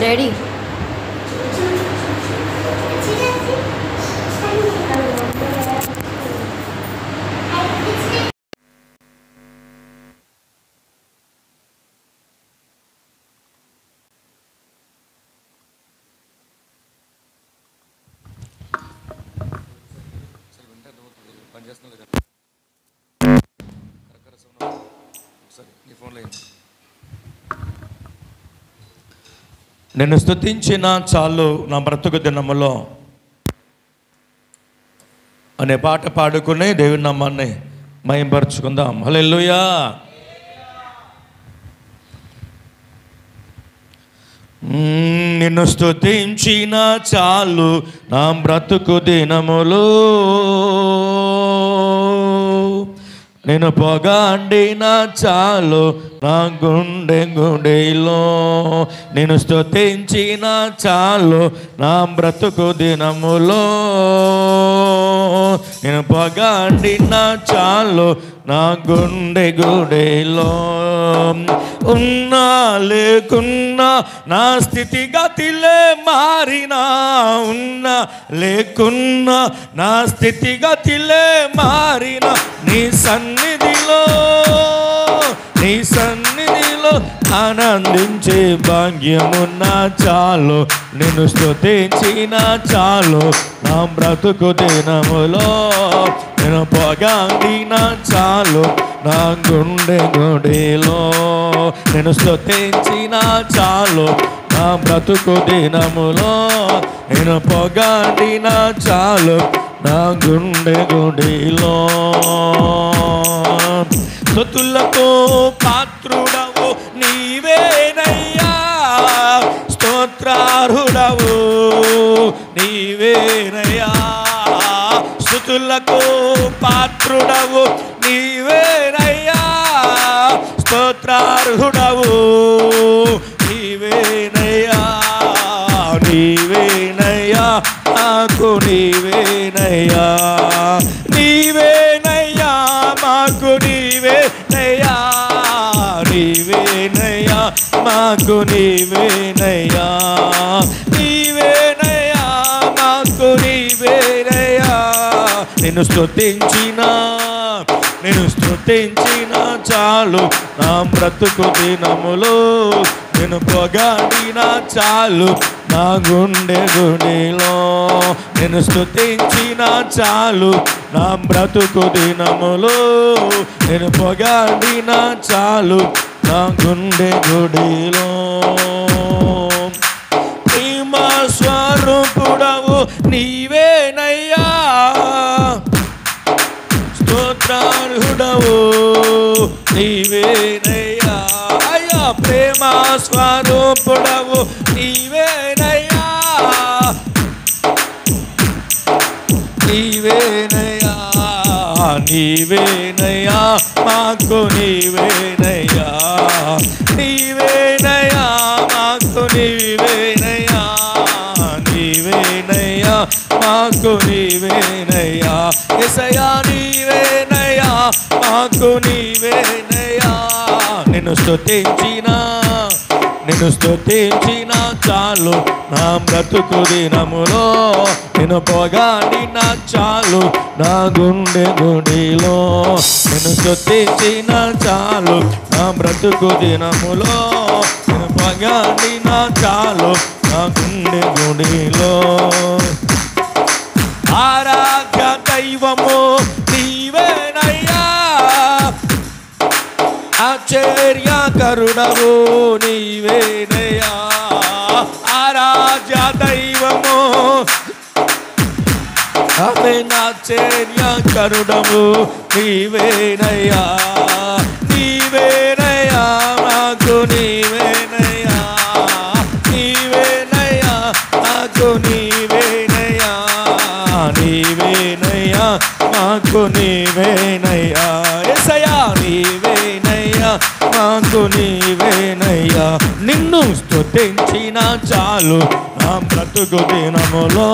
Daddy నిన్ను స్తుతించిన చాలు నా బ్రతుకు దినములో అనే పాట పాడుకుని దేవుని నామాన్ని మహిమపరుచుకుందాం. హల్లెలూయా. నిన్ను స్తుతించిన చాలు నా బ్రతుకు దినములో, నేను పొగండిన చాలు నా గుండెలో, నేను స్తుతించిన చాలు నా బ్రతుకు దినములో, నేను పొగండిన చాలు నా గుండెలో. ఉన్నా లేకున్నా నా స్థితిగతిలే మారినా, ఉన్నా లేకున్నా నా స్థితిగతిలే మారినా, నీ సన్నిధిలో ఆనందించే భాగ్యమున్నా చాలు, నిన్ను స్తుతించిన చాలు నా బ్రతుకు దినములో, నేను పొగండిన చాలు నా గుండెలో, నేను స్తుతించిన చాలు నా బ్రతుకు దినములో, నేను పొగండిన చాలు నా గుండెలో. స్తుతులకు పాత్రుడవు నీవేనయ్యా, స్తోత్రార్హుడవు నీవేనయ్యా, స్తుతులకు పాత్రుడవు నీవేనయ్యా, స్తోత్రార్హుడవు నీవేనయ్యా, నీవేనయ్యా నాకు నీవేనయ్యా, నీవేనయ్యా మాకు నీవేనయ్యా, నీవేనయ్యా మాకు నీవేనయ్యా, నీవేనయ్యా మాకు నీవేనయ్యా. నిన్ను స్తుతించిన చాలు నా బ్రతుకు దినములో, నేను పొగడిన చాలు నా గుండెలో, నేను స్తుతించిన చాలు నా బ్రతుకు దినములో, నేను పొగడిన చాలు నా గుండెలో. ప్రేమ స్వరూపుడవు నీవేనయ్యా, స్తోత్రార్హుడవు నీవేనయ్యా, అయ్యా ప్రేమ స్వరూపుడవు నీవేనయ్యా, నీవేనయ్యా, నీవేనయ్యా మాకు నీవేనయ్యా, నీవేనయ్యా మాకు నీవేనయ్యా, నీవేనయ్యా మాకు నీవేనయ్యా, యేసయ్యా నీవేనయ్యా మాకు నీవేనయ్యా. నిన్ను స్తుతించిన చాలు నా బ్రతుకు దినములో, నేను పొగడిన చాలు నా గుండెలో, నేను స్తుతించిన చాలు నా బ్రతుకు దినములో, నేను పొగడిన చాలు నా గుండెలో. ఆరాధ్య దైవము నీవేనయ్యా, ఆశ్చర్యకరుడవు నీవేనయ్యా, ఆరాధ్య దైవము ఆశ్చర్యకరుడవు నీవేనయ్యా, నీవేనయ్యా మాకు నీవేనయ్యా, నీవేనయ్యా మాకు నీవేనయ్యా, నీవేనయ్యా మాకు నీవేనయ్యా, యేసయ్యా నీవేనయ్యా మాకు నీవేనయ్యా. నిన్ను స్తుతించిన చాలు నా బ్రతుకు దినములో,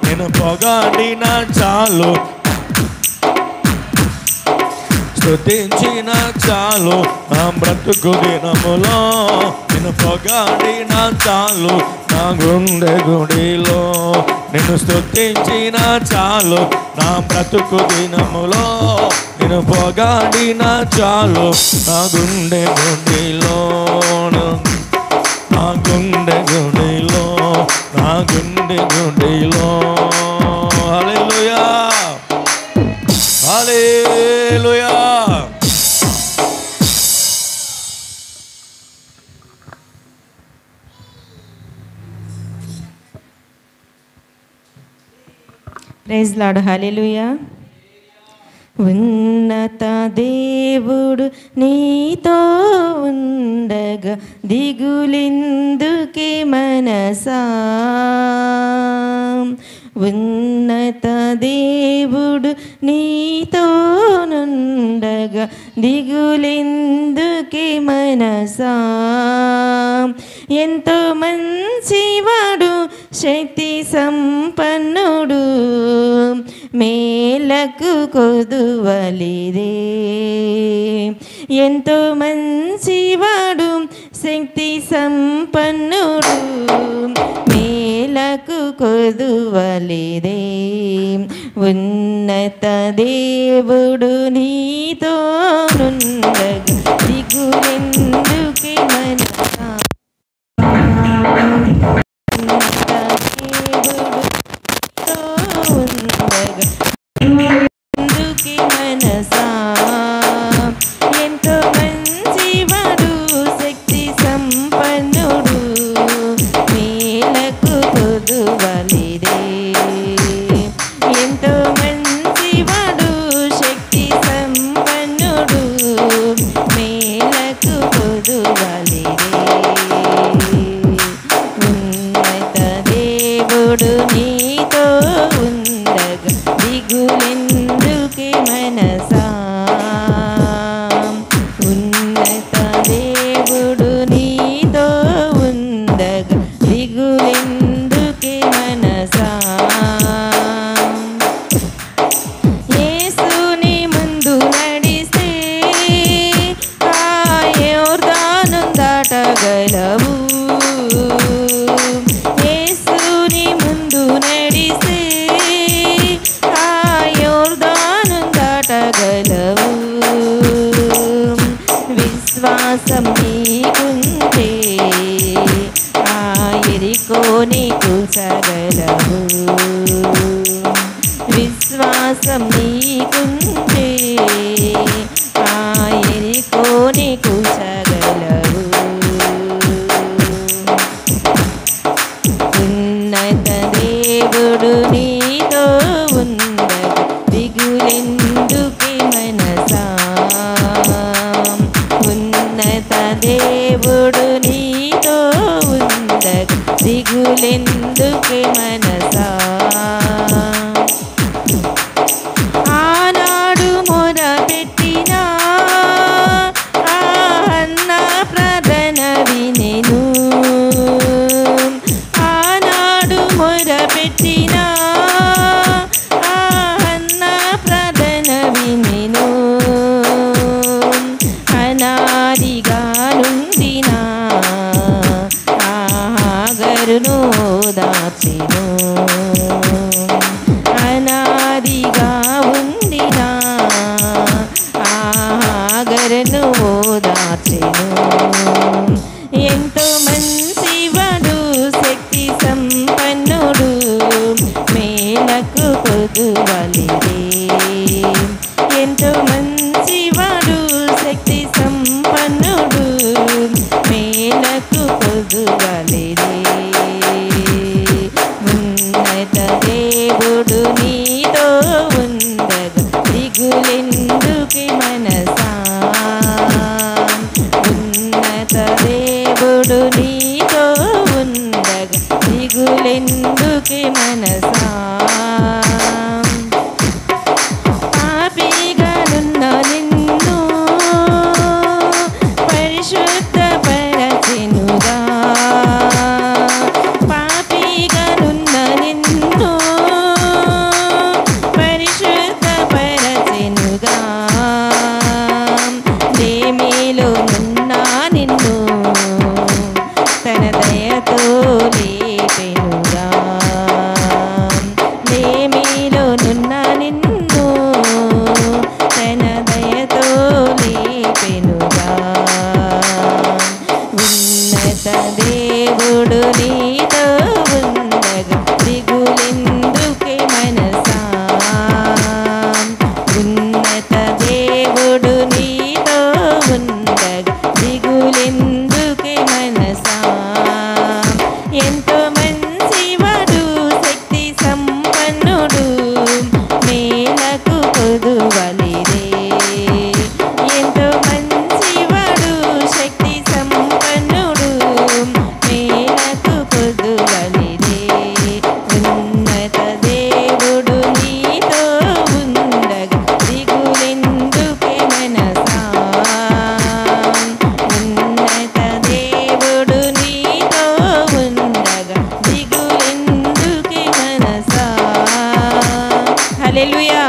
నేను పొగడిన చాలు, స్తుతించిన చాలు నా బ్రతుకు దినములో, నిన్ను పొగాడిన చాలు నా గుండె గుడిలో. నిన్ను స్తుతించిన చాలు నా బ్రతుకు దినములో, నిన్ను పొగాడిన చాలు నా గుండె గుడిలో, నా గుండె గుడిలో, నా గుండె గుడిలో. Hallelujah, hallelujah. Praise Lord. Hallelujah. ఉన్నత దేవుడు నీతో ఉండగా దిగులెందుకే మనసా, ఉన్నత దేవుడు నీతోనుండగా దిగులెందుకే మనసా. ఎంతో మంచివాడు శక్తి సంపన్నుడు, మేలకు కొదువలిదే. ఎంతో మంచివాడు శక్తి సంపన్నుడు, మేలకు కొదువలిదే. ఉన్నత దేవుడు నీతోనుండగా దిగులెందుకే మనసా, ఎందుకే మనసా. ఎంతో మంచివాడు శక్తి సంపన్నుడు, మేలకు కొదువలిదే. ఎంతో మంచివాడు శక్తి సంపన్నుడు, మేలకు కొదువలిదే. ఉన్నత దేవుడు నీతో ఉండగా దిగులెందుకే మనసా, ఉన్నత దేవుడు నీతో ఉండగా దిగులెందుకే మనసా. యేసుని ముందు నడిస్తే ఆ యోర్దాను దాటగలవు, యేసుని ముందు నడిస్తే ఆ యోర్దాను దాటగలవు. విశ్వాసం నీకుంటే ఆ యెరికోని కూల్చగలవు. విశ్వాసం నీకుంటే ఆ యెరికోని కూల్చగలవు. ఉన్నత దేవుడు నీతో ఉండగా దిగులెందుకే మనసా, ఉన్నత దేవుడు నీతో ఉండగా దిగులెందుకే మనసా. ఆనాడు మొరపెట్టినా ఆ అన్న ప్రార్థన వినెను, ఆనాడు మొరపెట్టినా ఆ అన్న ప్రార్థన వినెను. అనాదిగా నుండినా ఆగరును దాచెను, అనాదిగా ఉండినా ఆగరును దాచెను. ఎంతో మంచివాడు శక్తి సంపన్నుడు, మేలకు కొదువలిదే. ఎంతో మంచివాడు శక్తి సంపన్నుడు, మేలకు కొదువలిదే. ఉన్నత దేవుడు నీతో ఉండగా దిగులెందుకే మనసా, ఉన్నత దేవుడు నీతో ఉండగా దిగులెందుకే మనసా. పాపిగానున్న నిన్ను పరిశుద్ధపరచెనుగా, పాపిగానున్న నిన్ను పరిశుద్ధపరచెనుగా. దేవుడు నీతో ఉండగా దిగులెందుకే మనసా ఉన్నత దేవుడు నీతో ఉండగా దిగులెందుకే మనసా ఎంతో మంచివాడు శక్తి సంపన్నుడు మేలకు కొదువలిదే ఎంతో మంచివాడు శక్తి సంపన్నుడు మేలకు కొదువలిదే ఉన్నత దేవుడు నీతో ఉండగా దిగులెందుకే మనసా ఉన్నత దేవుడు నీతో ఉండగా దిగులెందుకే మనసా హల్లెలూయా.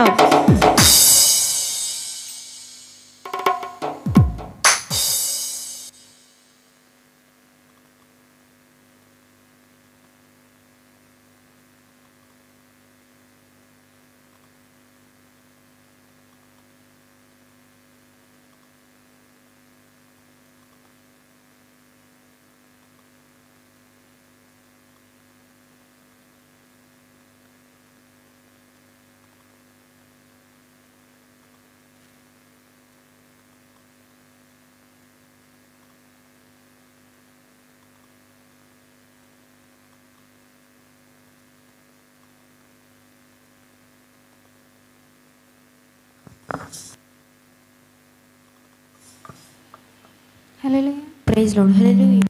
హల్లెలూయా. Praise Lord. హల్లెలూయా.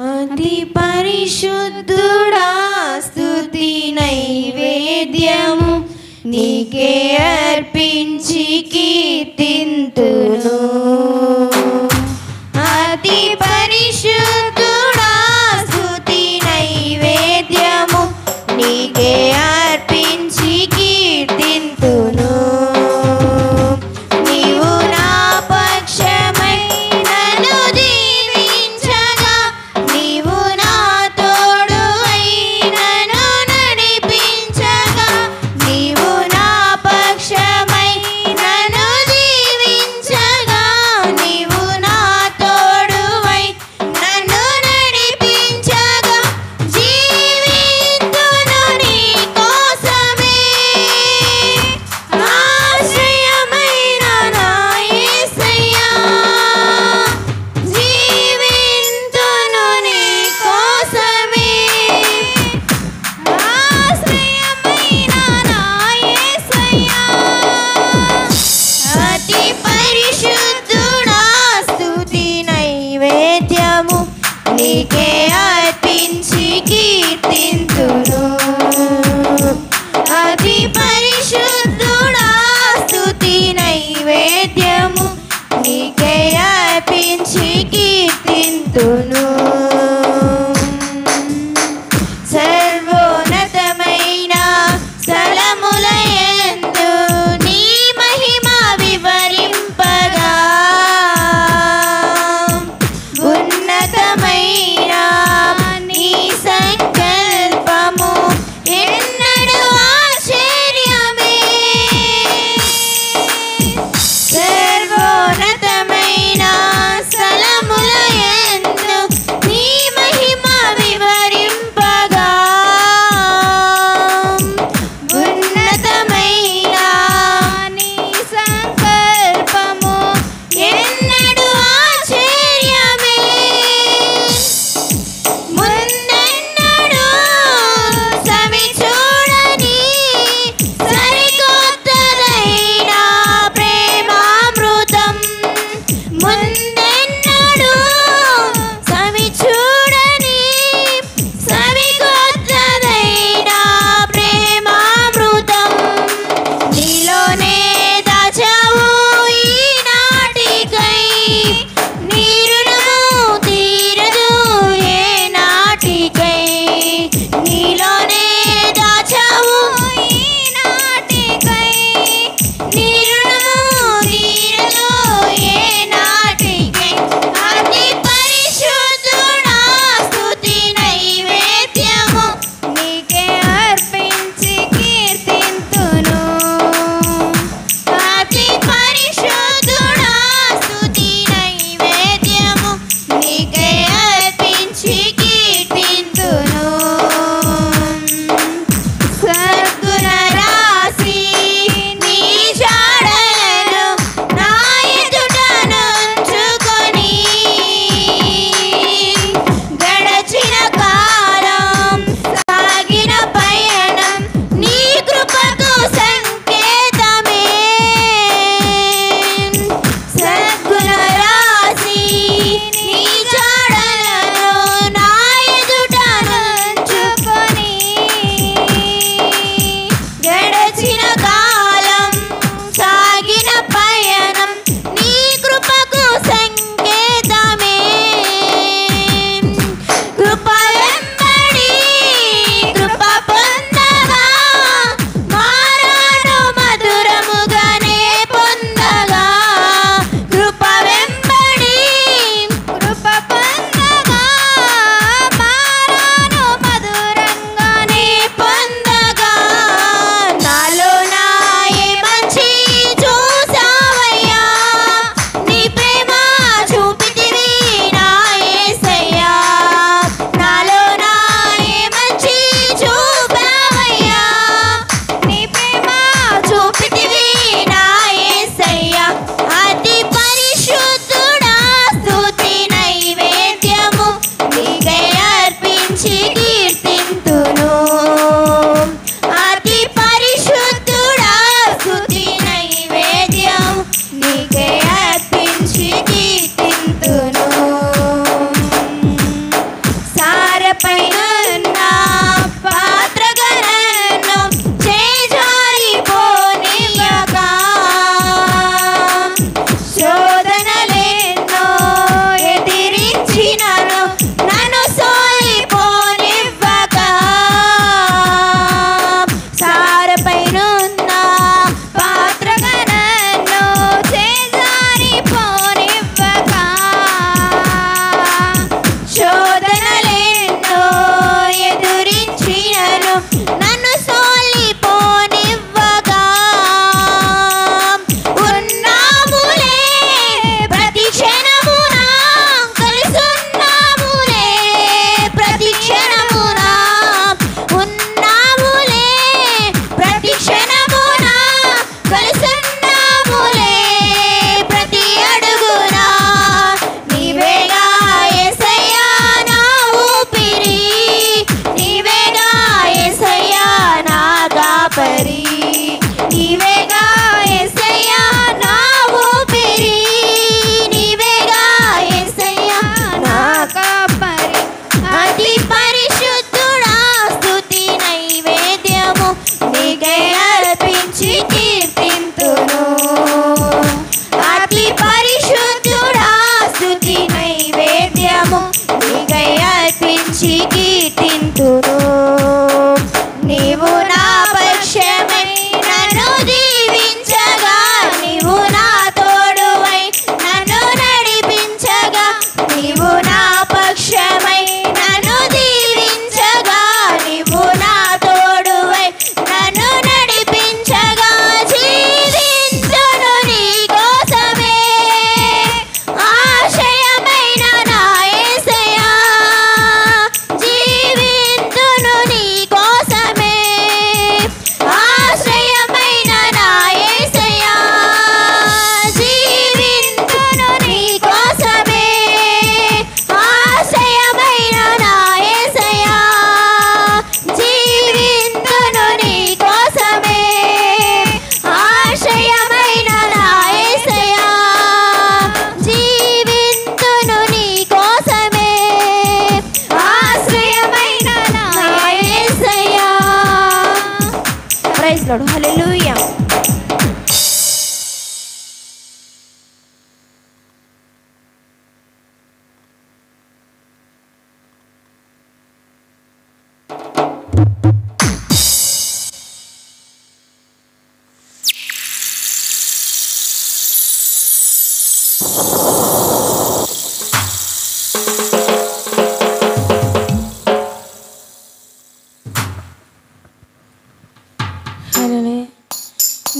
అతి పరిశుద్ధుడా స్తుతి నైవేద్యము నీకే అర్పించి కీర్తింతును అతి పరిశుద్ధుడా స్తుతి నైవేద్యము నీకే అర్పించి కీర్తింతును నీవు నా పక్షమై నన్ను దీవించగా నీవు నా తోడువై నన్ను నడిపించగా నీవు నా పక్షమై నన్ను దీవించగా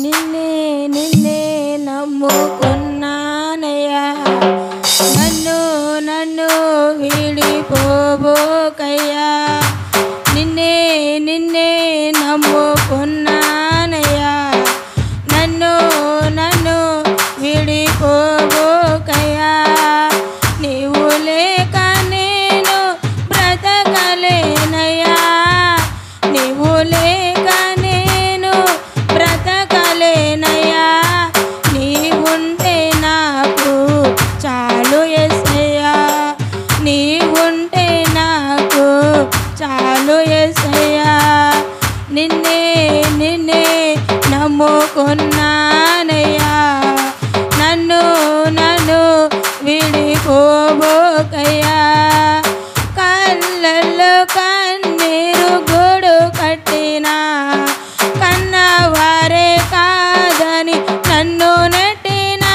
నిన్నే నిన్నే నమ్ముకున్నానయ్యా, నన్ను వీడిపోబోకయ్యా. నిన్నే నిన్నే నమ్ముకున్నానయ్యా, నన్ను వీడిపోబోకయ్యా. నీవు లేక నేను బ్రతకలేనయ్యా, నీవు లేక నేను బ్రతకలేనయ్యా. నీవుంటే నాకు చాలు యేసయ్యా, నీవుంటే నాకు చాలు యేసయ్యా. నిన్నే నిన్నే నమ్ముకున్నానయ్యా, నన్ను విడిపోబోకయ్యా. కళ్ళల్లో కన్నీరు గూడు కట్టినా, కన్నవారే కాదని నన్ను నెట్టినా.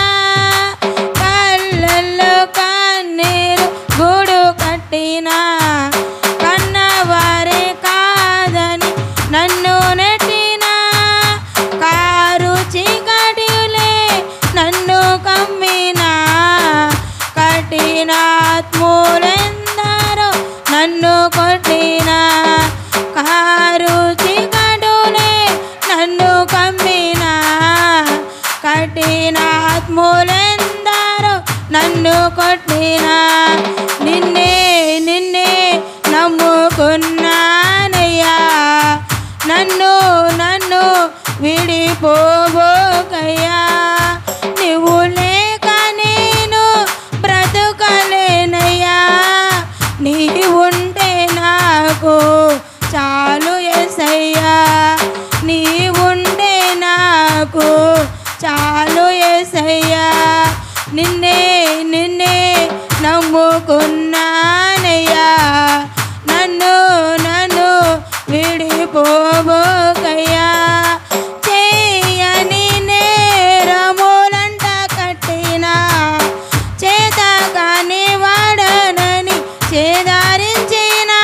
కళ్ళల్లో కన్నీరు గూడు కట్టినా, కన్నవారే కాదని నన్ను నెట్టినా. కారు చీకటిలే నన్ను కమ్మినా, కఠినాత్ములెందరో నన్ను కొట్టినా. కారు చీకటులే నన్ను కమ్మినా, కఠినాత్ములెందరో నన్ను కొట్టినా. నిన్నే నిన్నే నమ్ముకున్నానయ్యా, నన్ను విడిపోబోకయ్యా. నీవు లేక నేను బ్రతకలేనయ్యా, నీవుంటే నాకు చాలు యేసయ్యా, నీవుంటే నాకు చాలు యేసయ్యా. నిన్నే నిన్నే నమ్ముకున్నానయ్యా, నన్ను విడిపోబోకయ్యా. చేయని నేరములంట కట్టినా, చేతగాని వాడనని చేదారించినా.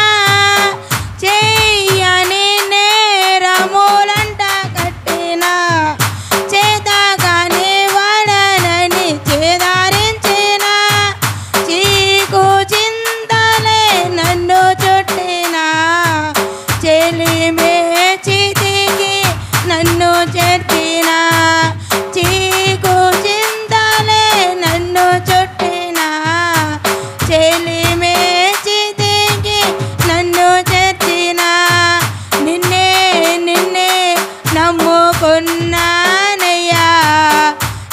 చేయని నేరములంట కట్టినా, చేతగాని వాడనని చేదారించినా. చీకు చింతలే నన్ను చుట్టినా, చెలిమే చితికి నన్ను చేర్చినా. చీకు చింతలే నన్ను చుట్టినా, చెలిమే చితికి నన్ను చేర్చినా. నిన్నే నిన్నే నమ్ముకున్నానయ్యా,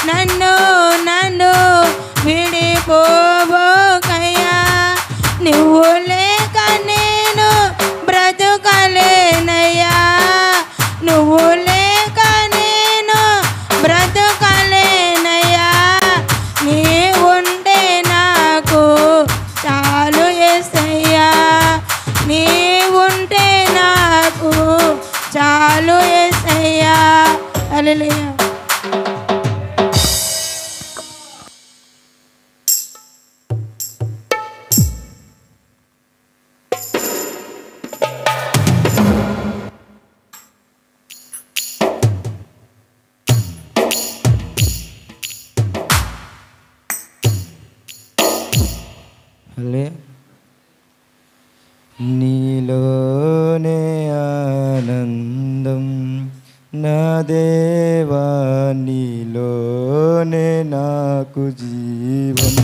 నన్ను విడిపోబోకయ్యా. నువ్వు లేక నేను బ్రతకలేనయ్యా, నువ్వు లేక నేను బ్రతకలేనయ్యా. నీవుంటే నాకు చాలు యేసయ్యా, నీవుంటే నాకు చాలు యేసయ్యా. హల్లెలూయా. నీలోనే ఆనందం నా దేవా, నీలోనే నాకు జీవం.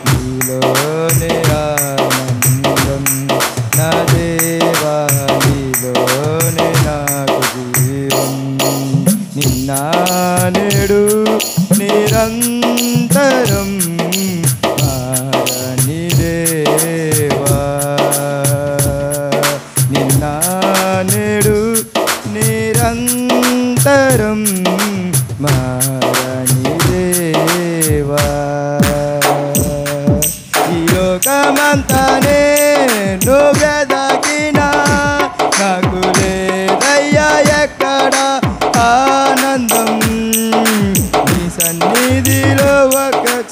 నీలోనే ఆనందం నా దేవా, నీలోనే నాకు జీవం. నిన్న నేడు నిరంతరం మారని దేవా, నిన్న నేడు నిరంతరం మారని దేవా. ఈ లోకమంతా నేను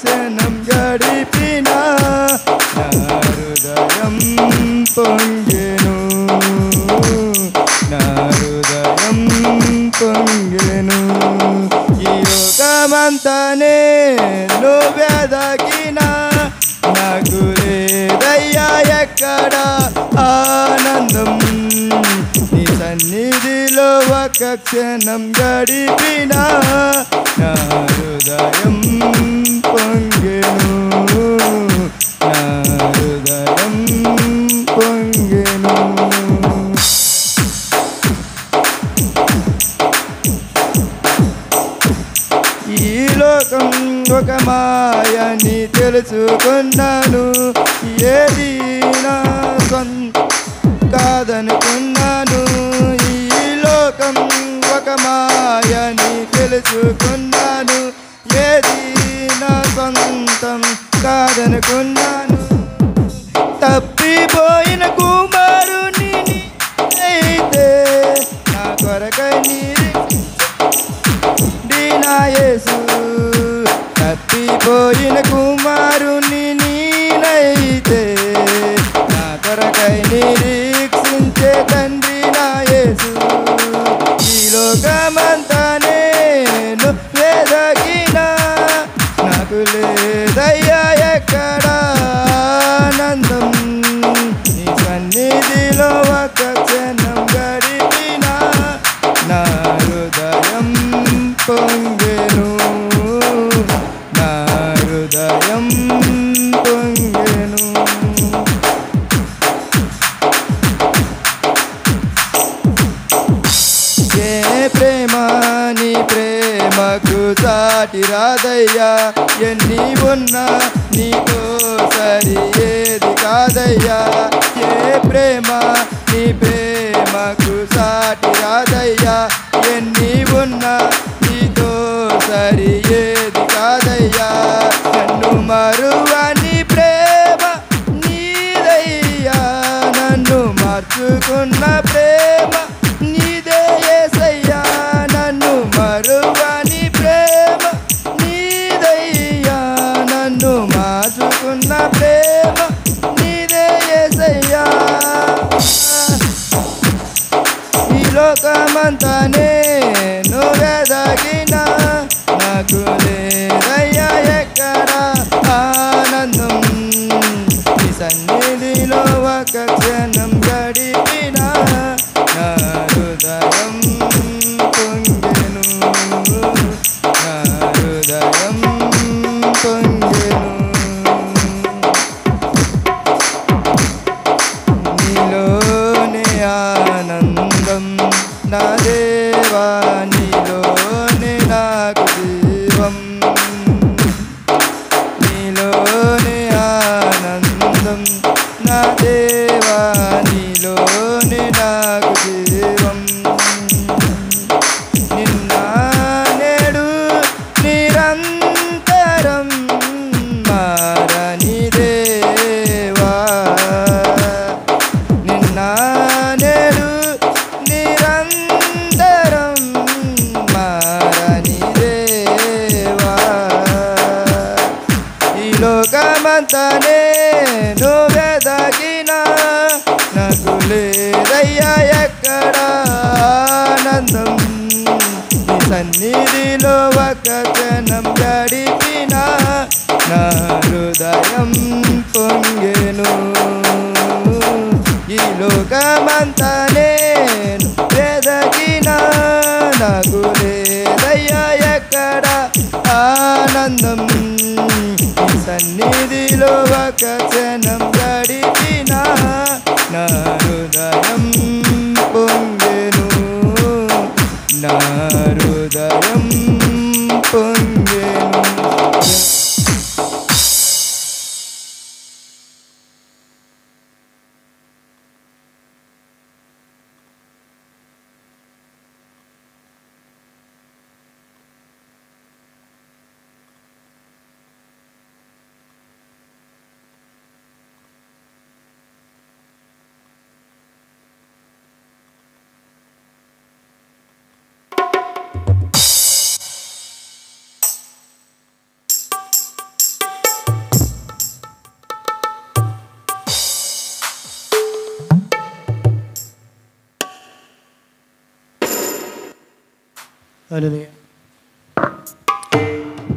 క్షణం గడిపిన నా హృదయం పొంగెను నా హృదయం పొంగెను ఈ లోకమంతా నేను వెదకినా నాకు లేదయ్యా ఎక్కడ ఆనందం నీ సన్నిధిలో ఒక క్షణం గడిపిన నా హృదయం పొంగెను నా హృదయం పొంగెను ఈ లోకం ఒక మాయని తెలుసుకున్నాను ఏది నా సొంత కాదనుకున్నాను ఈ లోకం ఒక మాయని తెలుసుకున్నాను ఏది నా సొంతం కాదనుకున్నాను తప్పిపోయిన కుమారుని అయితే నా కొరకై నా యేసు తప్పిపోయిన కుమారుని నీనైతే నా కొరకై నిరీక్షించే తండ్రి నా యేసు ఈ లోకమంతా నేను వెదకినా నాకు లేదయ్యా ఎక్కడ ఆనందం నీ సన్నిధిలో ఒక క్షణం గడిపినా నా హృదయం పొంగెను నా హృదయం పొంగెను ఏ ప్రేమ నీ ప్రేమకు సాటి రాదయ్యా ఎన్ని ఉన్నా నీతో సరి ఏది కాదయ్యా ఏ ప్రేమ నీ ప్రేమకు సాటి రాదయ్యా ఎన్ని ఉన్నా నీతో సరి ఏది కాదయ్యా నన్ను మరువని ప్రేమ నీదయ్యా నన్ను మార్చుకున్న ప్రేమ నీదే యేసయ్యా నన్ను మరువని ప్రేమ నీదయ్యా నన్ను మార్చుకున్న ప్రేమ నీదే యేసయ్యా ఈ లోకమంతా నేను వెదకినా నాకు లేదయ్యా ఎక్కడ ఆనందం నీ సన్నిధిలో ఒక క్షణం గడిపినా నా హృదయం పొంగెను నా హృదయం పొంగెను నీలోనే ఆనందం నా దేవా నీలోనే నాకు జీవం నీలోనే ఆనందం నా దేవా నీలోనే నాకు జీవం నిన్న నేడు నిరంతరం మారని దేవా నిన్న నేడు నిరంతరం మారని దేవా ఈ లోకమంతా నేను వెదకినా నాకు లేదయ్యా ఎక్కడ ఆనందం నీ సన్నిధిలో ఒక క్షణం గడిపినా నా హృదయం పొంగెను ఈ లోకమంతా నేను వెదకినా నాకు లేదయ్యా ఎక్కడ ఆనందం నీ సన్నిధిలో ఒక క్షణం గడిపినా నా హృదయం పొంగెను నా హృదయం పొంగెను హల్లెలూయా.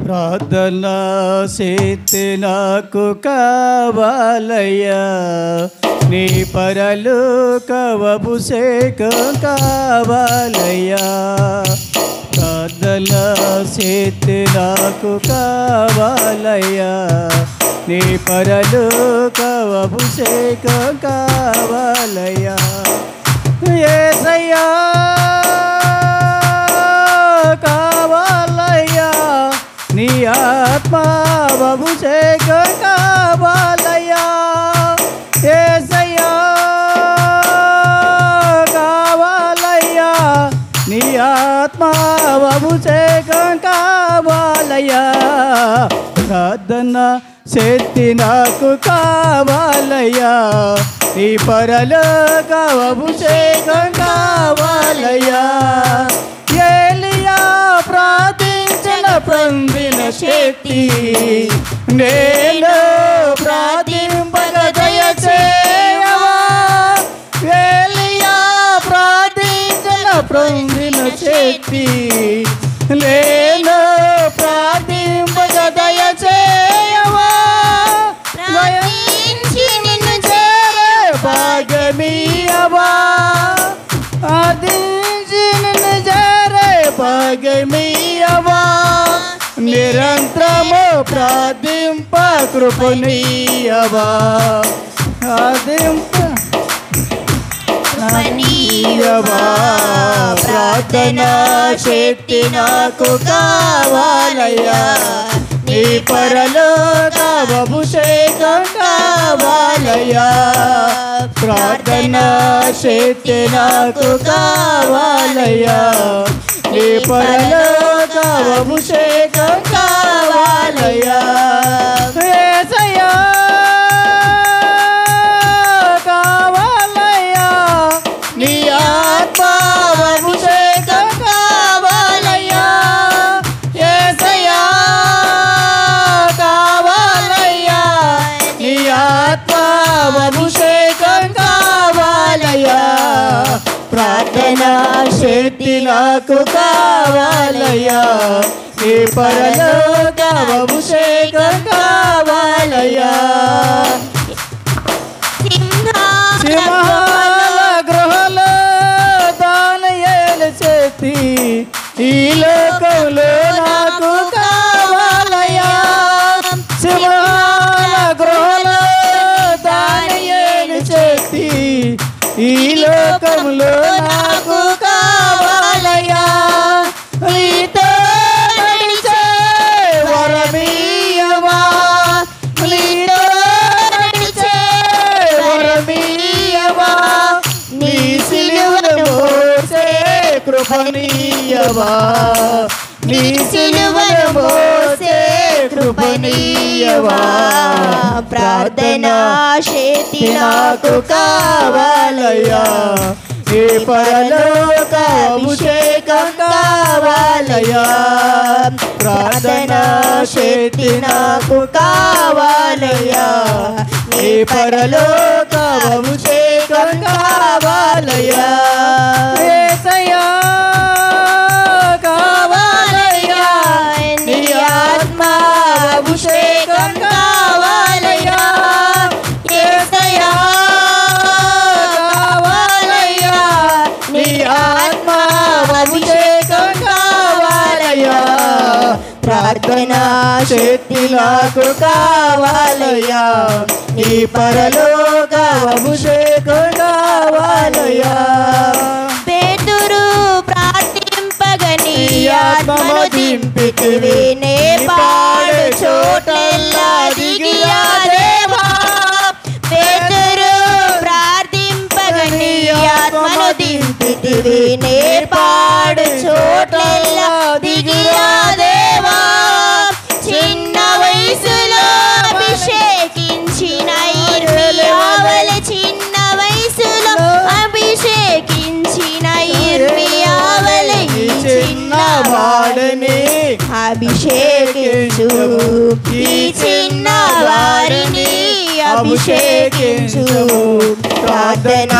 ప్రార్థన శక్తి నాకు కావాలయ్యా, నీ పరలోకవ అభిషేకం కావాలయ్యా. ప్రార్థన శక్తి నాకు కావాలయ్యా, నీ పరలోకవ అభిషేకం కావాలయ్యా. యేసయ్యా కావాలయ్యా, నీ ఆత్మ అభిషేకం కావాలయ్యా. యేసయ్యా కావాలయ్యా, నీ ఆత్మ అభిషేకం కావాలయ్యా. ప్రార్థన శక్తి నాకు కావాలయ్యా, నీ పరలోక అభిషేకం కావాలయ్యా. ఏలియా ప్రార్థించిన పొందిన శక్తి నేను ప్రార్థింపగ దయచేయవా. ఏలియా ప్రార్థించిన పొందిన శక్తి నేను ప్రార్థింపగ దయచేయవా. ప్రార్థించి నిన్ను చేరే భాగమీయవా, ఆదించి నిన్ను చేరే భాగమీయవా. నిరంతరము ప్రార్థింప కృపణీయవా, ఆదింప కృపణీయవా. ప్రార్థన శక్తి నాకు కావాలయ్యా, నీ పరలోక అభిషేకం కావాలయ్యా. ప్రార్థన శక్తి నాకు కావాలయ్యా, నీ పరలోక అభిషేకం కావాలయ్యా. యేసయ్యా కావాలయ్యా, నీ ఆత్మ అభిషేకం కావాలయ్యా. యేసయ్యా కావాలయ్యా, నీ ఆత్మ అభిషేకం కావాలయ్యా. ప్రార్థన శక్తి నాకు కావాలయ్యా, నీ పరలోక అభిషేకం కావాలయ్యా. సింహాల గృహలో దానియేలు శక్తి ఈ లోకంలో నాకు కావాలయ్యా. సింహాల గృహలో దానియేలు శక్తి ఈ లోకంలో నాకు కావాలయ్యా. నీతో నడిచే వరమీయవా, నీతో నడిచే వరమీయవా. నీ సిలువను మోసే కృపణీయవా, నీ సిలువను మోసే కృపణీయవా. ప్రార్థన శక్తి నాకు కావాలయ్యా, నీ పరలోక అభిషేకం కావాలయ్యా. ప్రార్థన శక్తి నాకు కావాలయ్యా, నీ పరలోక అభిషేకం కావాలయ్యా. యేసయ్యా కావాలయ్యా, నీ ఆత్మ అభిషేకం కావాలయ్యా. యేసయ్యా కావాలయ్యా, నీ ఆత్మ అభిషేకం కావాలయ్యా. ప్రార్థన శక్తి నాకు కావాలయ్యా, నీ పరలోక అభిషేకం కావాలయ్యా. పేతురు ప్రార్థింపగని ఆత్మను దింపితివి, నే పాడు చోటెల్లా దిగియా దేవా. పేతురు ప్రార్థింపగని ఆత్మను దింపితివి, నే పాడు చోటెల్లా దిగియా దేవా. చిన్న వయసులో అభిషేకించిన ఇర్మియావల, చిన్న వయసులో అభిషేకించిన ఇర్మియావల ఈ చిన్న వాడిని అభిషేకించు, ఈ చిన్న వారిని అభిషేకించు. ప్రార్థన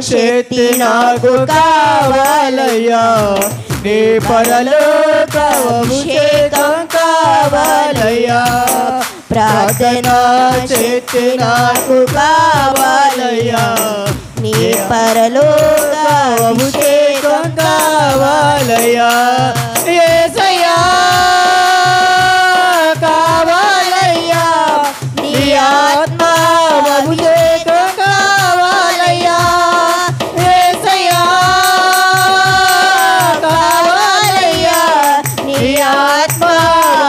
శక్తి నాకు కావాలయ్యా, నీ పరలోక అభిషేకం కావాలయ్యా ప్రార్థనా శక్తి నాకు కావాలయ్యా నీ పరలోక అభిషేకం కావాలయ్యా యేసయ్యా కావాలయ్యా నీ ఆత్మ అభిషేకం కావాలయ్యా యేసయ్యా కావాలయ్యా నీ ఆత్మ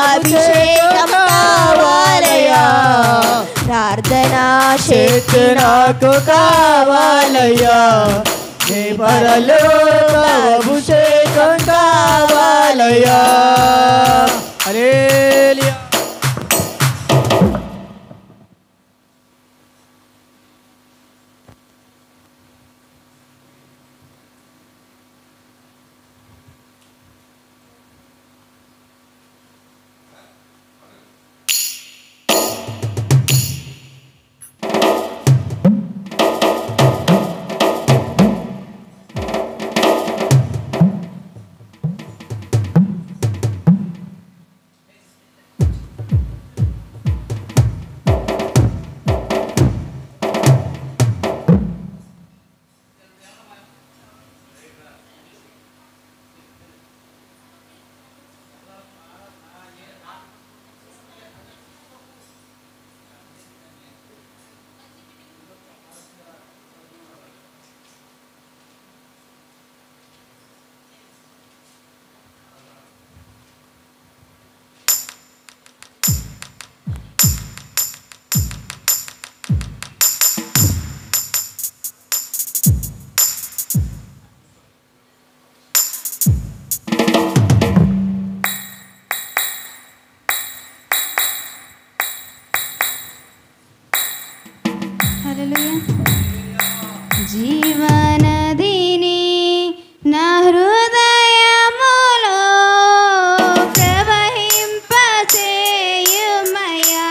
అభిషేకం కావాలయ్యా ప్రార్థనా శక్తి నాకు కావాలయ్యా నీ పరలోక అభిషేకం కావాలయ్యా హల్లెలూయా జీవనదిని నా హృదయములో ప్రవహింపచేయుమయ్యా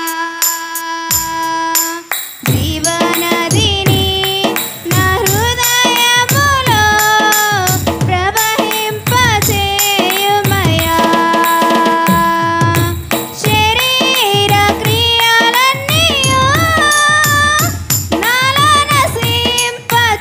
జీవనదిని నా హృదయములో ప్రవహింపచేయుమయ్యా శరీర క్రియలన్నీయు నాలో నశింపచేయుమయ్యా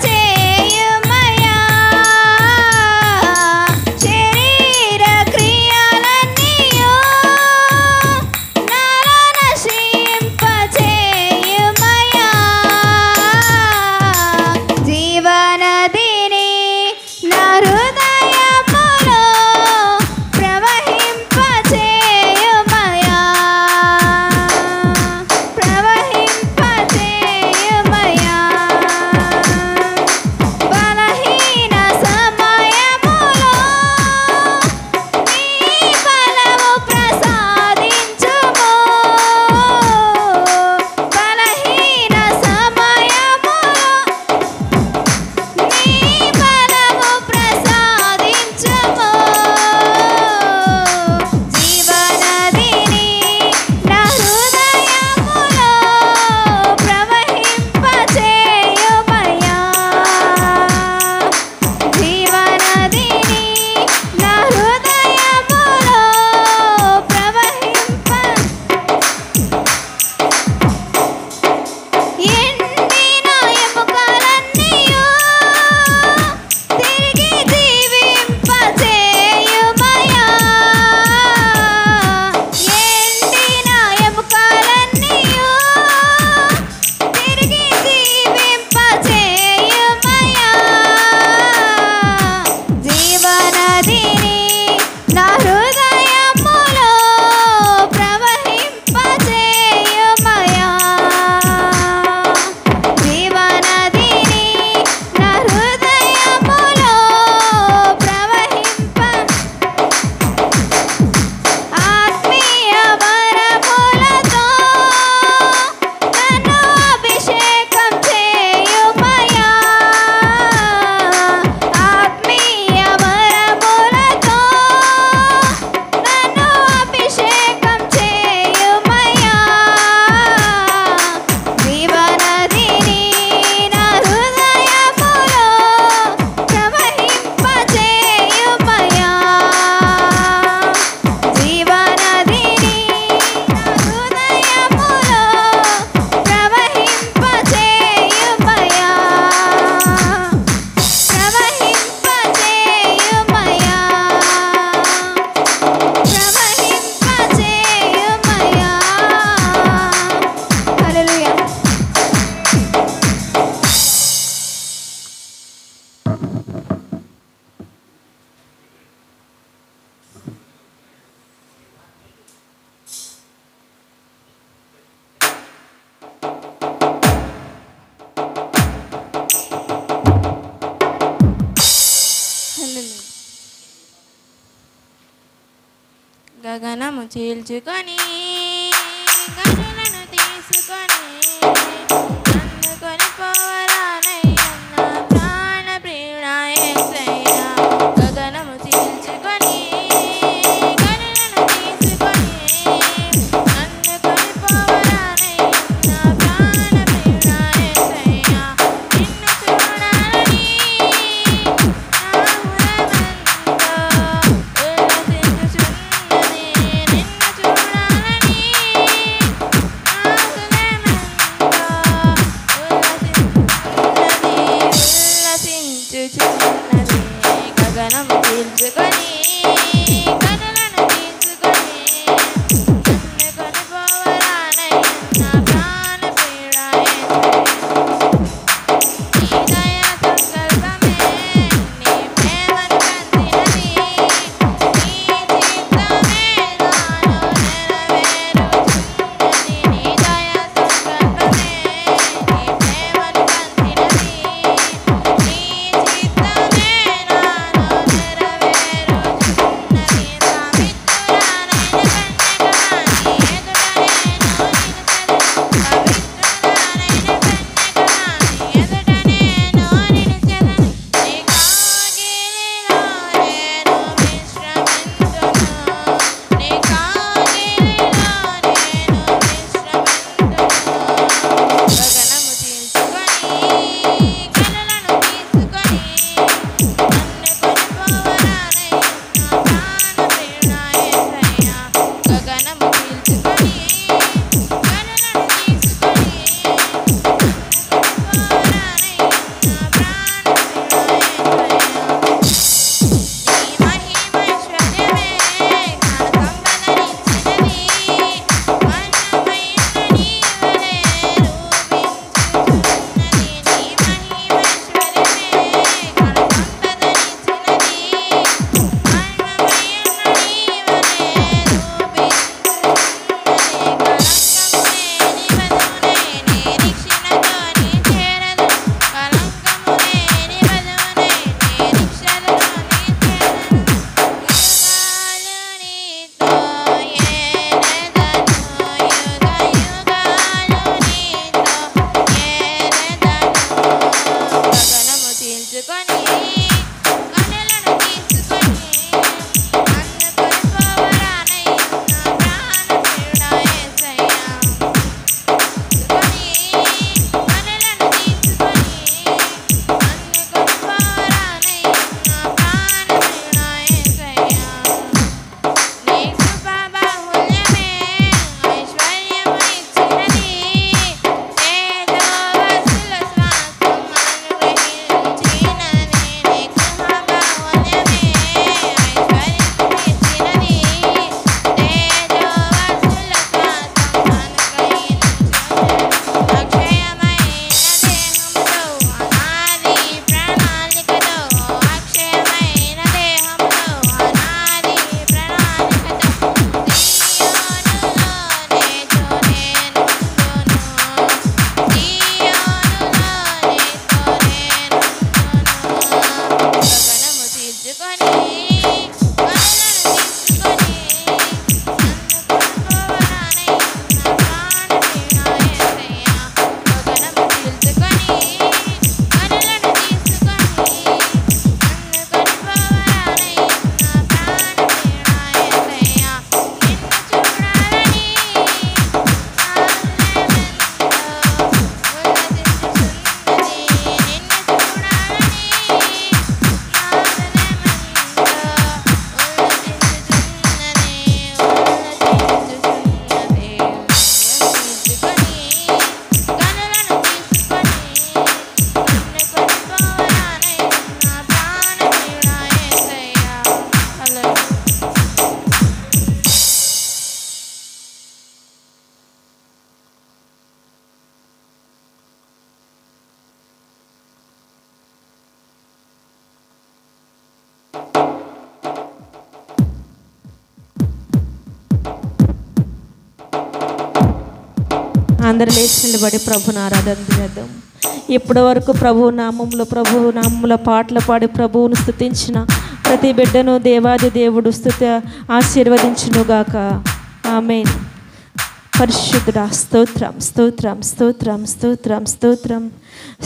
గగనము చీల్చుకొని గనులను తీసుకొని నన్ను కొనిపోవరానయ్యన్న ప్రాణ ప్రియుడా యేసయ్యా గగనము చీల్చుకొని గనులను తీసుకొని నన్ను కొనిపోవరానయ్యన్న ప్రాణ ప్రియుడా యేసయ్యా నిన్ను చూడాలని గగనం తీర్చుకొని కనులను తీసుకొని నన్ను కొనిపోవరానయ్యన్న ప్రాణ ప్రియుడా నీ దయా సంకల్పమే నీ ప్రేమను పంచినది నీ చిత్తమే నాలో నెరవేరుచున్నది నీ దయా సంకల్పమే నీ ప్రేమను పంచినది నీ చిత్తమే నాలో నెరవేరుచున్నది పవిత్రురాలైన కన్యకవాణి ఎదుట నేను నిలిచెదను నీ కాగిలిలో నేను విశ్రమింతును గగనము చీల్చుకొని కనులను తీసుకొని నన్ను కొనిపోవరానయ్యన్న ప్రాణ ప్రియుడా యేసయ్యా గగనము చీల్చుకొని కనులను తీసుకొని నన్ను కొనిపోవరానయ్యన్న ప్రాణ ప్రియుడా యేసయ్యా నీ మహిమైశ్వర్యమే కనకంబనరించినది మన్నమైన నీవలే రూపించుచున్నది నీ మహిమైశ్వర్యమే కనకంబనరించినది మన్నమైన నీవలే రూపించుచున్నది కలంకము లేని వధువునే గగనము చీల్చుకొని కనులను తీసుకొని నన్ను కొనిపోవరానయ్యన్న ప్రాణ ప్రియుడా యేసయ్యా కనులను తీసుకొని నన్ను కొనిపోవరానయ్యన్న ప్రాణ ప్రియుడా యేసయ్యా నీ కృపా బాహుల్యమే ఐశ్వర్యమునిచ్చినది తేజోవసుల శ్వాసం అనుగ్రహించినది నీ కృపా బాహుల్యమే ఐశ్వర్యమునిచ్చినది తేజోవసుల శ్వాసం అనుగ్రహించినది అక్షయమైన దేహముతో అనాది ప్రణాళికతో అక్షయమైన దేహముతో అనాది ప్రణాళికతో గగనము చీల్చుకొని కనులను తీసుకొని నన్ను కొనిపోవరానయ్యన్న ప్రాణ ప్రియుడా యేసయ్యా గగనము చీల్చుకొని కనులను తీసుకొని నన్ను కొనిపోవరానయ్యన్న ప్రాణ ప్రియుడా యేసయ్యా నిన్ను చూడాలని అందరు లేచి నిలబడి ప్రభుని ఆరాధన చేద్దాం. ఇప్పటి వరకు ప్రభువు నామంలో పాటలు పాడి ప్రభువును స్తుతించిన ప్రతి బిడ్డను దేవాది దేవుడు స్తుతి ఆశీర్వదించునుగాక. ఆమేన్. పరిశుద్ధుడా స్తోత్రం స్తోత్రం స్తోత్రం స్తోత్రం స్తోత్రం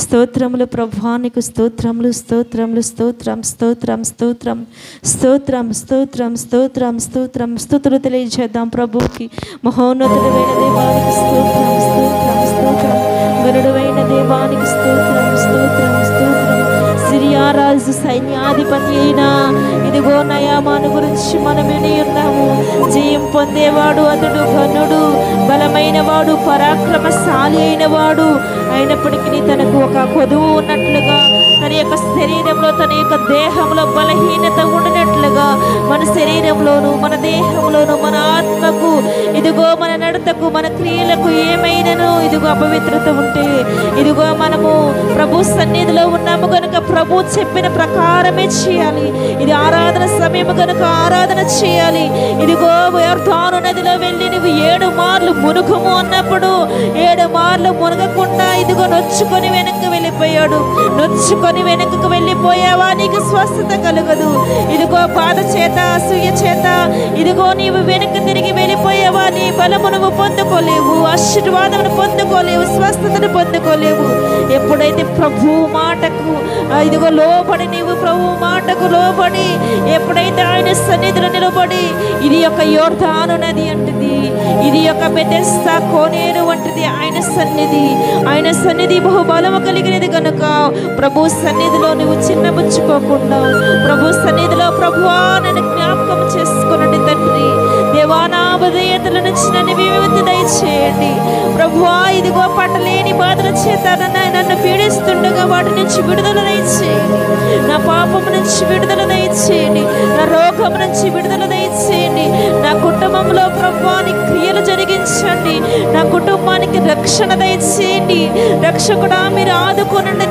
స్తోత్రములు ప్రభువానికి స్తోత్రములు స్తోత్రములు స్తోత్రం స్తోత్రం స్తోత్రం స్తోత్రం స్తోత్రం స్తోత్రం స్తోత్రం స్తుతులు తెలియజేద్దాం ప్రభువుకి. మహోన్నతుడైన దేవానికి స్తోత్రం స్తోత్రం స్తోత్రం గరుడైన దేవానికి స్తోత్రం స్తోత్రం స్తోత్రం. సిరియా రాజు సైన్యాధిపతి అయినా ఇదిగో నయామాను గురించి మనం విని ఉన్నాము. జయం పొందేవాడు అతడు ఘనుడు, బలమైన వాడు, పరాక్రమశాలి అయిన వాడు. అయినప్పటికీ తనకు ఒక కొదువు ఉన్నట్లుగా, తన యొక్క శరీరంలో తన యొక్క దేహంలో బలహీనత ఉండినట్లుగా మన శరీరంలోను మన దేహంలోను మన ఆత్మకు ఇదిగో మన నడతకు మన క్రియలకు ఏమైనాను ఇదిగో అపవిత్రత ఉంటే ఇదిగో మనము ప్రభు సన్నిధిలో ఉన్నాము కనుక ప్రభు చెప్పిన ప్రకారమే చేయాలి. ఇది ఆరాధన సమయం కనుక ఆరాధన చేయాలి. ఇదిగో యోర్దాను నదిలో వెళ్ళి నువ్వు 7 మార్లు మునుగుము అన్నప్పుడు 7 మార్లు మునగకుండా ఇదిగో నొచ్చుకొని వెనక్కి వెళ్ళిపోయాడు. నొచ్చుకొని వెనక్కి వెళ్ళిపోయావా నీకు స్వస్థత కలగదు. ఇదిగో బాధ చేత అసూయ చేత ఇదిగో నీవు వెనక్కి తిరిగి వెళ్ళిపోయావా నీ బలము నువ్వు పొందుకోలేవు, ఆశీర్వాదమును పొందుకోలేవు, స్వస్థతను పొందుకోలేవు. ఎప్పుడైతే ప్రభు మాటకు ఇదిగో లోబడి నీవు ప్రభు మాటకు లోబడి ఎప్పుడైతే ఆయన సన్నిధిలో నిలబడి ఇది ఒక యోర్దాను నది అంటది, ఇది ఒక బెతెస్దా కోనేరు వంటిది ఆయన సన్నిధి బహుబలము కలిగినది కనుక ప్రభు సన్నిధిలో నువ్వు చిన్నబుచ్చుకోకుండా ప్రభు సన్నిధిలో ప్రభువా నన్ను జ్ఞాపకం చేసుకునండి తండ్రి. దేవా నా ఉదయతల నుంచి నన్ను విముక్తి దయచేయండి ప్రభువా. ఇదిగో పట్టలేని బాధల చేత నన్ను పీడిస్తుండగా వాటి నుంచి విడుదల దయచేయండి. నా పాపం నుంచి విడుదల దయచేయండి, నా రోగం నుంచి విడుదల దయచేయండి. నా కుటుంబంలో ప్రభువాని క్రియలు జరిగించండి, నా కుటుంబానికి రక్షణ దయచేయండి. రక్షకుడా మీరు ఆదుకోనండి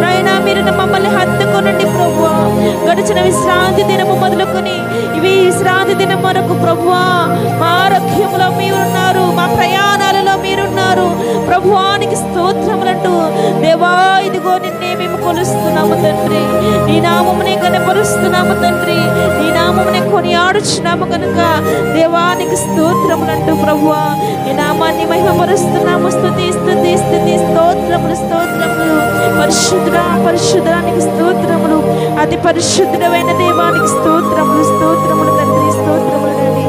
నాయనా, మీరు మమ్మల్ని హత్తుకోనండి ప్రభువా. గడిచిన విశ్రాంతి దినము మొదలుకొని ఇవి విశ్రాంతి దినం వరకు ప్రభువా మా ఆరోగ్యంలో మీరున్నారు, మా ప్రయాణాలలో మీరున్నారు ప్రభువానికి స్తోత్రములంటూ దేవా ఇదిగో నిన్నే మేము కొలుస్తున్నాము తండ్రి. నీ నామమునే కనపరుస్తున్నాము తండ్రి, నీ నామమునే కొనియాడుచున్నాము కనుక దేవానికి స్తోత్రములంటూ ప్రభువా నీ నామాన్ని మహిమపరుస్తున్నాము. స్తుతి స్తుతి స్తుతి స్తోత్రములు స్తోత్రములు. పరిశుద్ధుడా పరిశుద్ధానికి స్తోత్రములు. అతి పరిశుద్ధమైన దేవానికి స్తోత్రములు స్తోత్రములు తండ్రి స్తోత్రములు తండ్రి.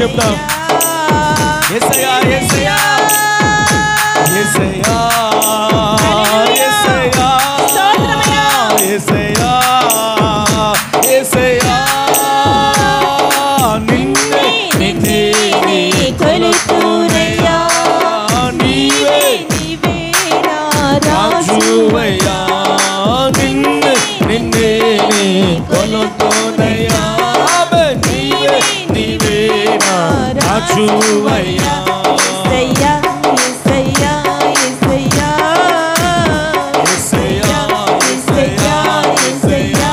చెప్తాం. యేసయ్యా యేసయ్యా యేసయ్యా యేసయ్యా యేసయ్యా యేసయ్యా నిన్నే నిన్నే కొలుతునయ్యా నీవే నీవే నా రాజువయ్యా నిన్నే నిన్నే కొలుతునయ్యా నీవే నీవే నా రాజువయ్యా యేసయ్యా యేసయ్యా యేసయ్యా యేసయ్యా యేసయ్యా యేసయ్యా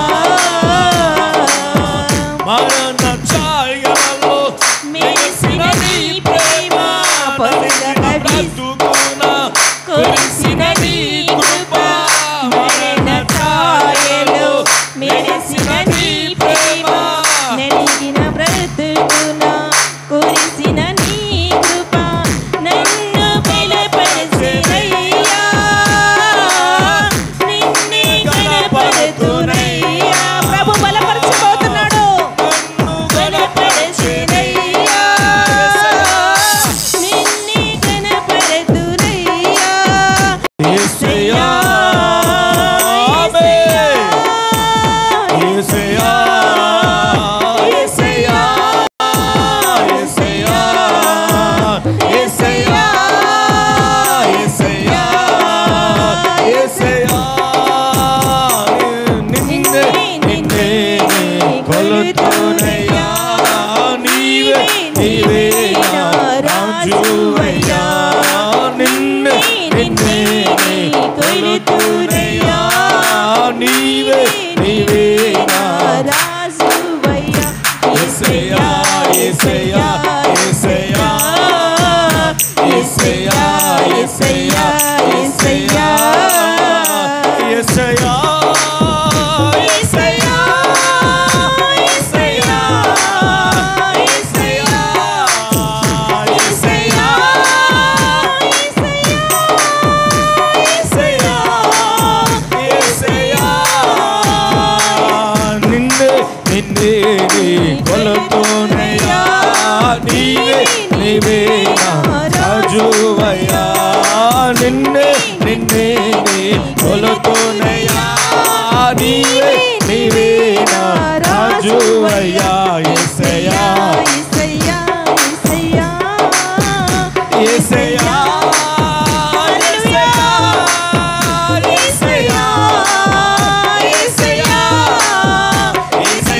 మరణ ఛాయలలో మెరిసిన నీ ప్రేమ పొందగా బ్రతుకునా కురిసిన నీ కృప మరణ ఛాయలో మెరిసిన నీ ప్రేమ నలిగిన బ్రతుకున కురిసిన నీ కృప నన్ను బలపరచెనయ్యా నిన్నే కనపడుతున్నయ్యా ప్రభు బలపరచబోతున్నాడు బలపరచెనయ్యా నిన్నే కనపడుతున్నయ్యా యేసయ్యా ఆమేన్ యేసయ్యా యేసయ్యా యేసయ్యా యేసయ్యా యేసయ్యా యేసయ్యా నిన్నే నిన్నే కొలుతునయ్యా నీవే నీవే నా రాజువయ్యా నిన్నే నిన్నే కొలుతునయ్యా నీవే నీవే నా రాజువయ్యా యేసయ్యా యేసయ్యా యేసయ్యా యేసయ్యా యేసయ్యా యేసయ్యా యేసయ్యా యేసయ్యా యేసయ్యా యేసయ్యా యేసయ్యా యేసయ్యా యేసయ్యా నిన్నే నిన్నే కొలుతునయ్యా నీవే నీవే నా రాజువయ్యా నిన్నే నిన్నే కొలుతునయ్యా నీవే నీవే నా రాజువయ్యా యేసయ్యా యేసయ్యా యేసయ్యా యేసయ్యా యేసయ్యా యేసయ్యా యేసయ్యా యేసయ్యా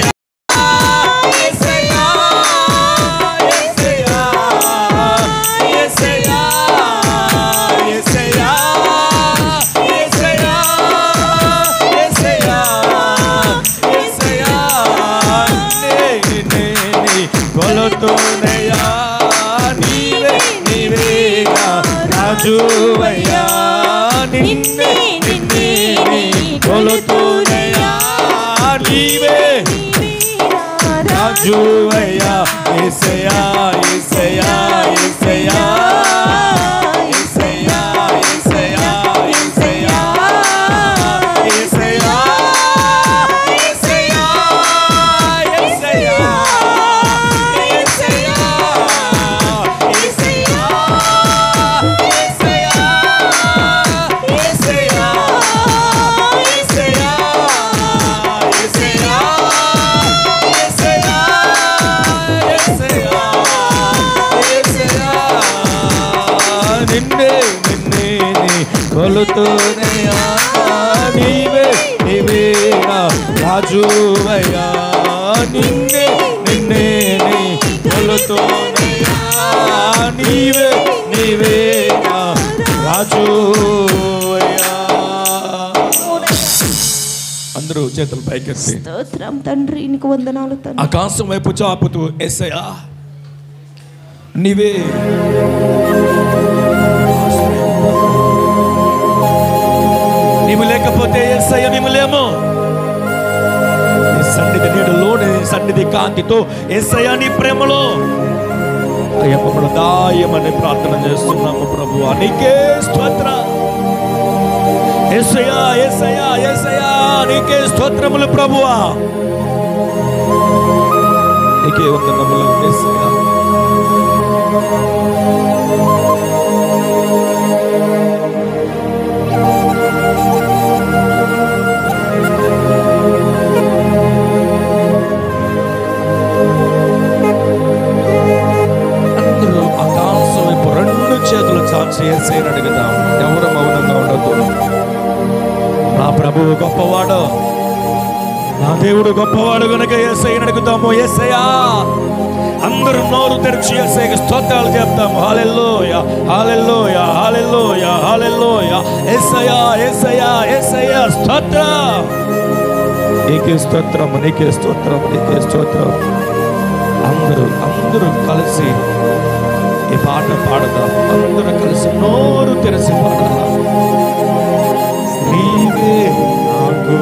యేసయ్యా యేసయ్యా యేసయ్యా యేసయ్యా యేసయ్యా యేసయ్యా నిన్నే కొలుతునయ్యా నీవే నీవే నా రాజువయ్యా నిన్నే నిన్నే కొలుతునయ్యా నీవే రాజువయ్యా యేసయ్యా యేసయ్యా యేసయ్యా యేసయ్యా యేసయ్యా యేసయ్యా యేసయ్యా యేసయ్యా యేసయ్యా నిన్నే నిన్నే కొలుతునయ్యా నీవే నీవే నా రాజువయ్యా నిన్నే నిన్నే కొలుతునయ్యా నీవే నీవే నా రాజువయ్యా. అందరూ చేతులు పైకెత్తి స్తోత్రం తండ్రి నీకు వందనాలు తండ్రి. ఆకాశం వైపు చాపుతూ యేసయ్యా నీవే నీవు లేకపోతే యేసయ్య మేము లేము. నీ సన్నిధి నీడలోని సన్నిధి కాంతితో యేసయ్య నీ ప్రేమలో అయ్యా మమ్మల్ని దాయమని ప్రార్థన చేస్తున్నాము ప్రభువా. నీకే స్తోత్రం యేసయ్యా యేసయ్యా యేసయ్యా నీకే స్తోత్రములు ప్రభువా. నీకే వందనములు యేసయ్యా. అందరూ ఆకాశం వైపు రెండు చేతులు చాచి యేసయ్యను అడుగుదాం. ఎవరు మౌనంగా ఉండొద్దు. నా ప్రభువు గొప్పవాడు, నా దేవుడు గొప్పవాడు గనుక యేసయ్యను అడుగుతాము. యేసయ్యా, అందరూ నోరు తెరిచి యేసయ్యకి స్తోత్రాలు చెప్తాము. హల్లెలూయా, హల్లెలూయా, హల్లెలూయా, హల్లెలూయా. యేసయ్యా, యేసయ్యా, యేసయ్యా స్తోత్రం. నీకే స్తోత్రం, నీకే స్తోత్రం, నీకే స్తోత్రం. అందరూ కలిసి ఈ పాట పాడదాం. అందరూ కలిసి నోరు తెరిచి పాడదాం. నీవే నాకు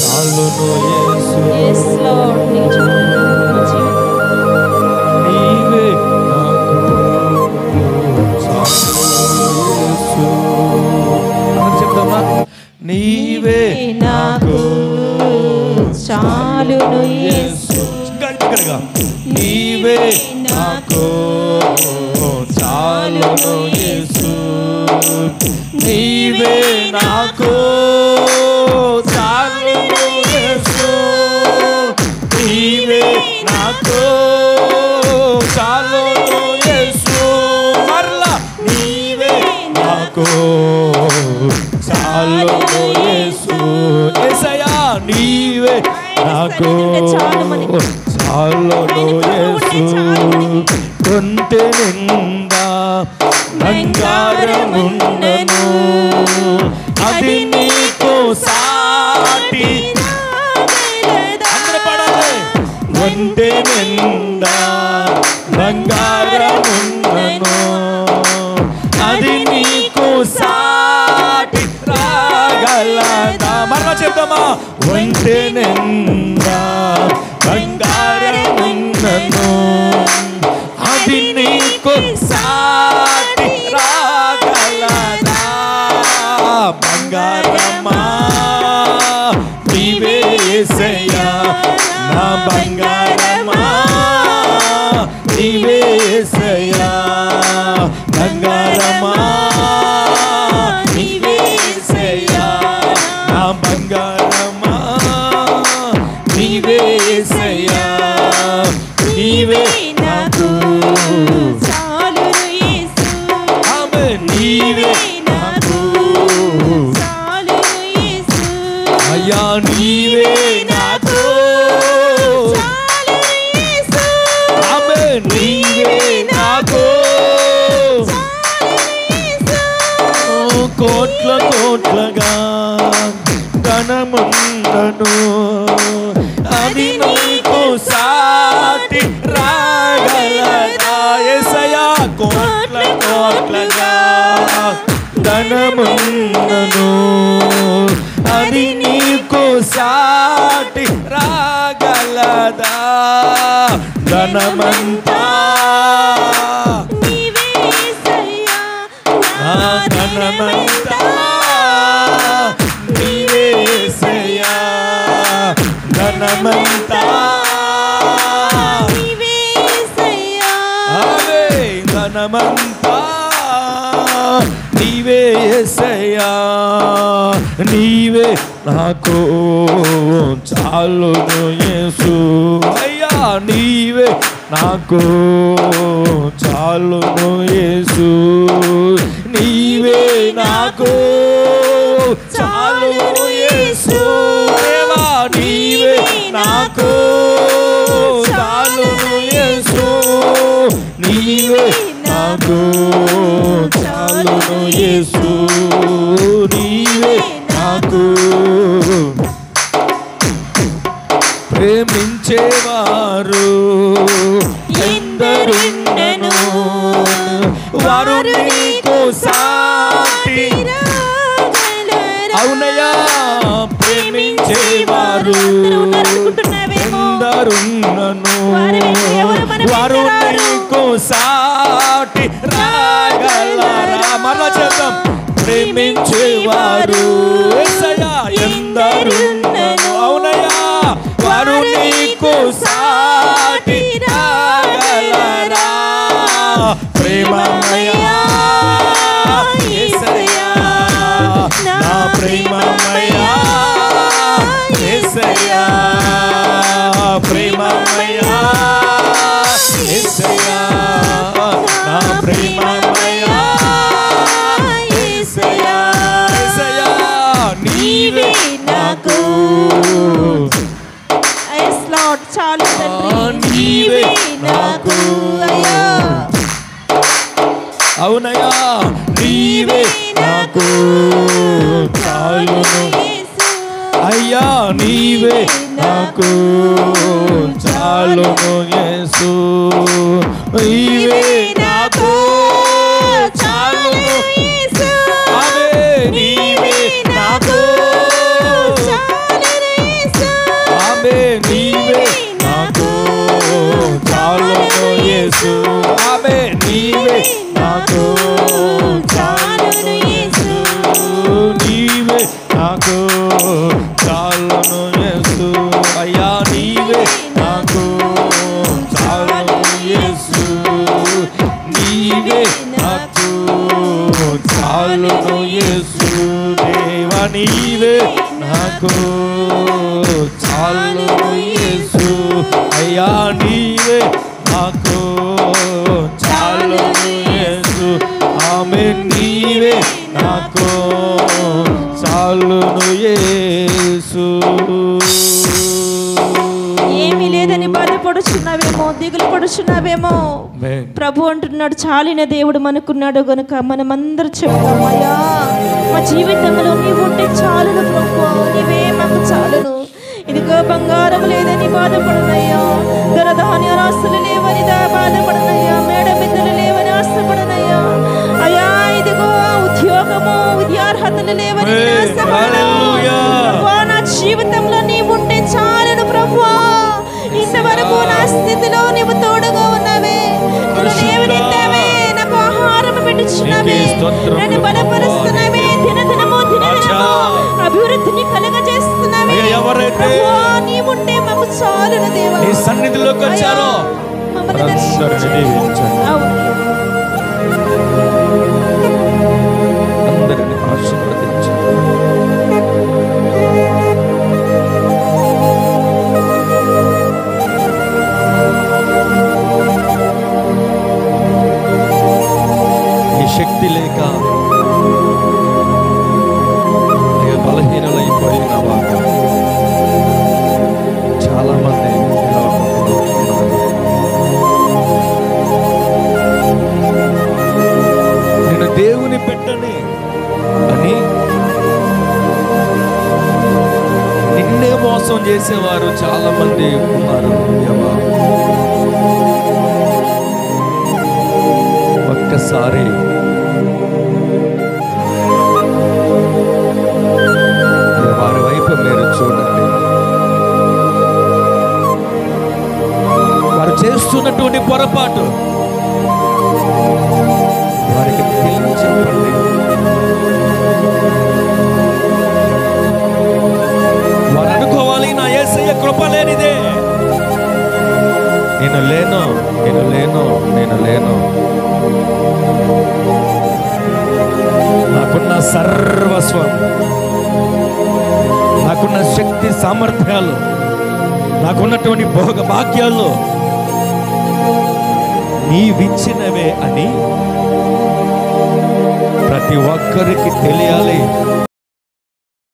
చాలును యేసు, Yes, Lord. నీవే నాకు చాలును యేసు. అందరూ చెప్తామా? నీవే నాకు చాలును యేసు, గట్టిగా నీవే నాకు చాలును యేసు, నీవే నాకు చాలును యేసు, నీవే నాకు చాలును యేసు. మరలా నీవే నాకు చాలును యేసు. యేసయ్యా, నీవే నాకు చాలును యేసు. కొంటె నిండా బంగారమున్నను, అది నీకు సాటి. అందరూ పాడాలి. కొంటె నిండా బంగారమున్నను, అది నీకు సాటి రాగలదా? మరలా చెప్తామా? ఒంటె నిండా బంగారమున్నను, అది నీకు సాటి రాగలదా? బంగారమా నీవే యేసయ్యా, నా బంగారమా నీవే యేసయ్యా, బంగారమా నీవే యేసయ్యా, నా బంగారమా నీవే యేసయ్యా, నీవే నాకు చాలును యేసు, ఆమె నీవే నాకు చాలును యేసు, అయ్యా నీవే నాకు చాలును యేసు, ఆమె నీవే నాకు కోట్ల కోట్లగా ధనముండను, అది నీకు సాటి రాగలదా? యేసయ్యా, కోట్ల కోట్లగా ధనముండను, అది నీకు సాటి రాగలదా? ధనమంతా నీవే యేసయ్యా, నా ధనమంతా నీవే యేసయ్యా, ధనమంతా నీవే యేసయ్యా, ఆవే ధనమంతా నీవే యేసయ్యా, నీవే నాకు చాలును యేసు. అయ్యా నీవే నాకు చాలును యేసు, నీవే నాకు చాలును యేసు. దేవా నీవే నాకు చాలును యేసు, నీవే నాకు చాలును యేసు, నీవే నాకు. ప్రేమించేవారు ఎందరున్నను, వారు నీకు సాటి. అవునయ్యా, ప్రేమించేవారు ఎందరున్నను, వారు నీకు సాటి రాగలరా? మరలా చేద్దాం. ప్రేమించేవారు యేసయ్యా ఎందరున్నను, అవునయ్యా, వారు నీకు సాటి రాగలరా? నాకు చాలును యేసు నీవే నాకు చాలును యేసు ఆమె నీవే నాకు చాలును యేసు ఆమె నీవే నాకు చాలును యేసు ఆమె నీవే నాకు చాలును యేసు నీవే నాకు చాలును యేసు అయ్యా నీవే నాకు చాలును యేసు నీవే నాకు చాలును యేసు దేవా నీవే నాకు చాలును యేసు అయ్యా నీవే నాకు చాలును యేసు ఆమె నీవే నాకు చాలును యేసు ఏమీ లేదని బాధపడుచున్నావేమో, దిగులు పడుచున్నావేమో. ప్రభు అంటున్నాడు చాలిన దేవుడు మనకున్నాడు గనుక మనమందరూ చెప్తాం, అయ్యా మా జీవితంలో నీవు ఉంటే చాలును ప్రభు, నీవే మాకు చాలును. ఇదిగో బంగారం లేదని బాధపడనయ్యా, ధనధాన్య ఆస్తులు లేవని బాధపడనయ్యా, మేడ బిద్దలు లేవని ఆశపడనయ్యా, అయ్యా ఇదిగో ఉద్యోగము విద్యార్హతలు లేవని నేను ఆశపడను. ప్రభువా, నా జీవితంలో నీవు ఉంటే చాలును ప్రభువా. ఇంతవరకు నా స్థితిలో నీవు తోడుగా ఉన్నావే, నన్ను లేవనెత్తావే, నాకు ఆహారం పెట్టుచున్నావే, నన్ను బలపరుస్తున్నావే, దినదినము అభివృద్ధిని కలగజేస్తున్నావే. ప్రభువా, నీవుంటే మాకు చాలును దేవా. నీ సన్నిధిలోకి వచ్చారో మమ్మల్ని దర్శించండి. అందరిని ఆశీర్వదించండి. ఈ శక్తి లేక బలహీనలైపోయిన వారు చాలా మంది నేను దేవుని పెట్టని అని నిన్నే మోసం చేసేవారు చాలా మంది ఉన్నారు. ఒక్కసారి వారి వైపు మీరు చూడండి. వారు చేస్తున్నటువంటి పొరపాటు వారికి తెలియ చెప్పండి. వారు అనుకోవాలి, నా యేసయ్య కృప లేనిదే, నేను లేను, నేను లేను, నేను లేను. నాకున్న సర్వస్వం, నాకున్న శక్తి సామర్థ్యాలు, నాకున్నటువంటి భోగ భాగ్యాలు నీవిచ్చినవే అని ప్రతి ఒక్కరికి తెలియాలి.